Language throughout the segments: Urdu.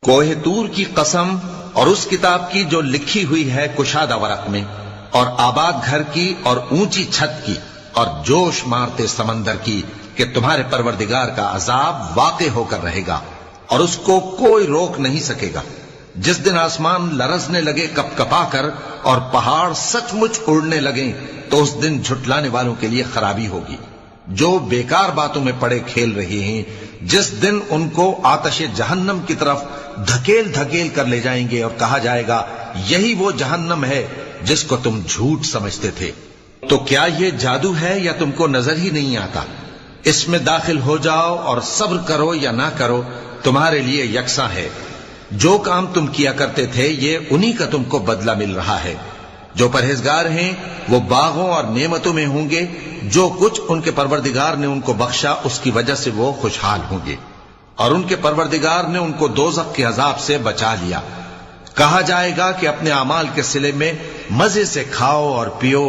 کوہ طور کی قسم اور اس کتاب کی جو لکھی ہوئی ہے کشادہ ورق میں، اور آباد گھر کی اور اونچی چھت کی اور جوش مارتے سمندر کی، کہ تمہارے پروردگار کا عذاب واقع ہو کر رہے گا اور اس کو کوئی روک نہیں سکے گا۔ جس دن آسمان لرزنے لگے کپ کپا کر اور پہاڑ سچ مچ اڑنے لگیں، تو اس دن جھٹلانے والوں کے لیے خرابی ہوگی جو بیکار باتوں میں پڑے کھیل رہے ہیں۔ جس دن ان کو آتش جہنم کی طرف دھکیل دھکیل کر لے جائیں گے اور کہا جائے گا یہی وہ جہنم ہے جس کو تم جھوٹ سمجھتے تھے۔ تو کیا یہ جادو ہے یا تم کو نظر ہی نہیں آتا؟ اس میں داخل ہو جاؤ اور صبر کرو یا نہ کرو تمہارے لیے یکساں ہے۔ جو کام تم کیا کرتے تھے یہ انہی کا تم کو بدلہ مل رہا ہے۔ جو پرہیزگار ہیں وہ باغوں اور نعمتوں میں ہوں گے، جو کچھ ان کے پروردگار نے ان کو بخشا اس کی وجہ سے وہ خوشحال ہوں گے، اور ان کے پروردگار نے ان کو دوزخ کے عذاب سے بچا لیا۔ کہا جائے گا کہ اپنے اعمال کے صلے میں مزے سے کھاؤ اور پیو،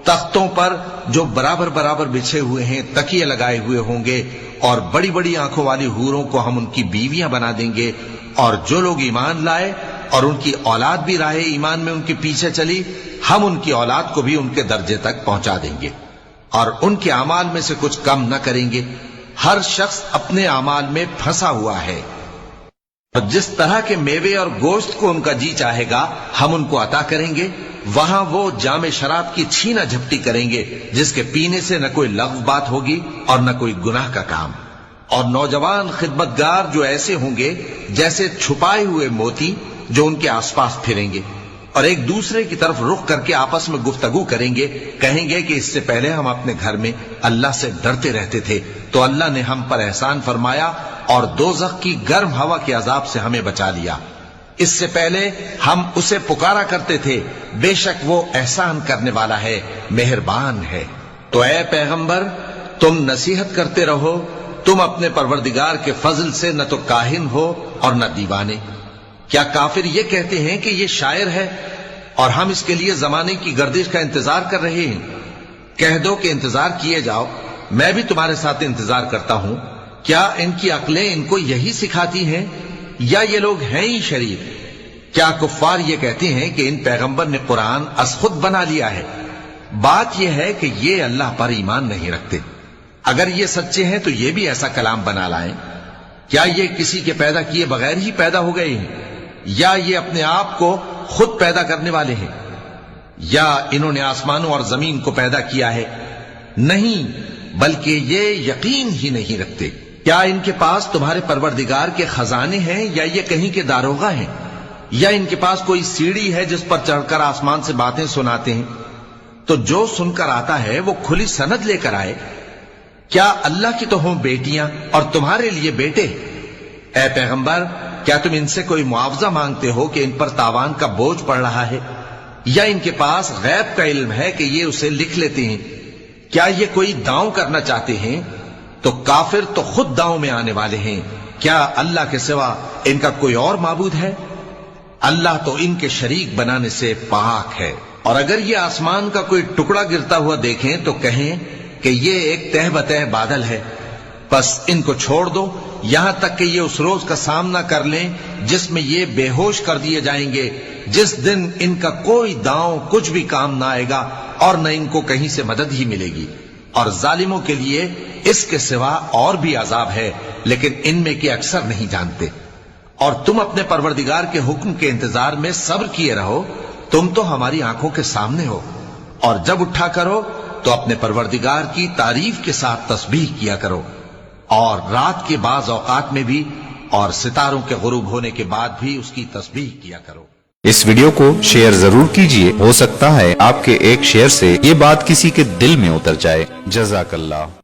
تختوں پر جو برابر برابر بچھے ہوئے ہیں تکیے لگائے ہوئے ہوں گے، اور بڑی بڑی آنکھوں والی حوروں کو ہم ان کی بیویاں بنا دیں گے، اور جو لوگ ایمان لائے اور ان کی اولاد بھی راہ ایمان میں ان کے پیچھے چلی، ہم ان کی اولاد کو بھی ان کے درجے تک پہنچا دیں گے اور ان کے اعمال میں سے کچھ کم نہ کریں گے۔ ہر شخص اپنے اعمال میں پھنسا ہوا ہے، اور جس طرح کے میوے اور گوشت کو ان کا جی چاہے گا ہم ان کو عطا کریں گے۔ وہاں وہ جام شراب کی چھینا جھپٹی کریں گے جس کے پینے سے نہ کوئی لغو بات ہوگی اور نہ کوئی گناہ کا کام، اور نوجوان خدمتگار جو ایسے ہوں گے جیسے چھپائے ہوئے موتی جو ان کے آس پاس پھریں گے، اور ایک دوسرے کی طرف رخ کر کے آپس میں گفتگو کریں گے، کہیں گے کہ اس سے پہلے ہم اپنے گھر میں اللہ سے ڈرتے رہتے تھے تو اللہ نے ہم پر احسان فرمایا اور دوزخ کی گرم ہوا کے عذاب سے ہمیں بچا لیا۔ اس سے پہلے ہم اسے پکارا کرتے تھے، بے شک وہ احسان کرنے والا ہے، مہربان ہے۔ تو اے پیغمبر تم نصیحت کرتے رہو، تم اپنے پروردگار کے فضل سے نہ تو کاہن ہو اور نہ دیوانے۔ کیا کافر یہ کہتے ہیں کہ یہ شاعر ہے اور ہم اس کے لیے زمانے کی گردش کا انتظار کر رہے ہیں؟ کہہ دو کہ انتظار کیے جاؤ، میں بھی تمہارے ساتھ انتظار کرتا ہوں۔ کیا ان کی عقلیں ان کو یہی سکھاتی ہیں یا یہ لوگ ہیں ہی شریف؟ کیا کفار یہ کہتے ہیں کہ ان پیغمبر نے قرآن از خود بنا لیا ہے؟ بات یہ ہے کہ یہ اللہ پر ایمان نہیں رکھتے۔ اگر یہ سچے ہیں تو یہ بھی ایسا کلام بنا لائیں۔ کیا یہ کسی کے پیدا کیے بغیر ہی پیدا ہو گئے ہیں، یا یہ اپنے آپ کو خود پیدا کرنے والے ہیں، یا انہوں نے آسمانوں اور زمین کو پیدا کیا ہے؟ نہیں، بلکہ یہ یقین ہی نہیں رکھتے۔ کیا ان کے پاس تمہارے پروردگار کے خزانے ہیں یا یہ کہیں کے داروغہ ہیں، یا ان کے پاس کوئی سیڑھی ہے جس پر چڑھ کر آسمان سے باتیں سناتے ہیں؟ تو جو سن کر آتا ہے وہ کھلی سند لے کر آئے۔ کیا اللہ کی تو ہوں بیٹیاں اور تمہارے لیے بیٹے؟ اے پیغمبر کیا تم ان سے کوئی معاوضہ مانگتے ہو کہ ان پر تاوان کا بوجھ پڑ رہا ہے، یا ان کے پاس غیب کا علم ہے کہ یہ اسے لکھ لیتے ہیں؟ کیا یہ کوئی داؤں کرنا چاہتے ہیں؟ تو کافر تو خود داؤں میں آنے والے ہیں۔ کیا اللہ کے سوا ان کا کوئی اور معبود ہے؟ اللہ تو ان کے شریک بنانے سے پاک ہے۔ اور اگر یہ آسمان کا کوئی ٹکڑا گرتا ہوا دیکھیں تو کہیں کہ یہ ایک تہ بتہ بادل ہے، بس ان کو چھوڑ دو یہاں تک کہ یہ اس روز کا سامنا کر لیں جس میں یہ بے ہوش کر دیے جائیں گے، جس دن ان کا کوئی داؤں کچھ بھی کام نہ آئے گا اور نہ ان کو کہیں سے مدد ہی ملے گی۔ اور ظالموں کے لیے اس کے سوا اور بھی عذاب ہے، لیکن ان میں کے اکثر نہیں جانتے۔ اور تم اپنے پروردگار کے حکم کے انتظار میں صبر کیے رہو، تم تو ہماری آنکھوں کے سامنے ہو۔ اور جب اٹھا کرو تو اپنے پروردگار کی تعریف کے ساتھ تسبیح کیا کرو، اور رات کے بعض اوقات میں بھی اور ستاروں کے غروب ہونے کے بعد بھی اس کی تسبیح کیا کرو۔ اس ویڈیو کو شیئر ضرور کیجئے، ہو سکتا ہے آپ کے ایک شیئر سے یہ بات کسی کے دل میں اتر جائے۔ جزاک اللہ۔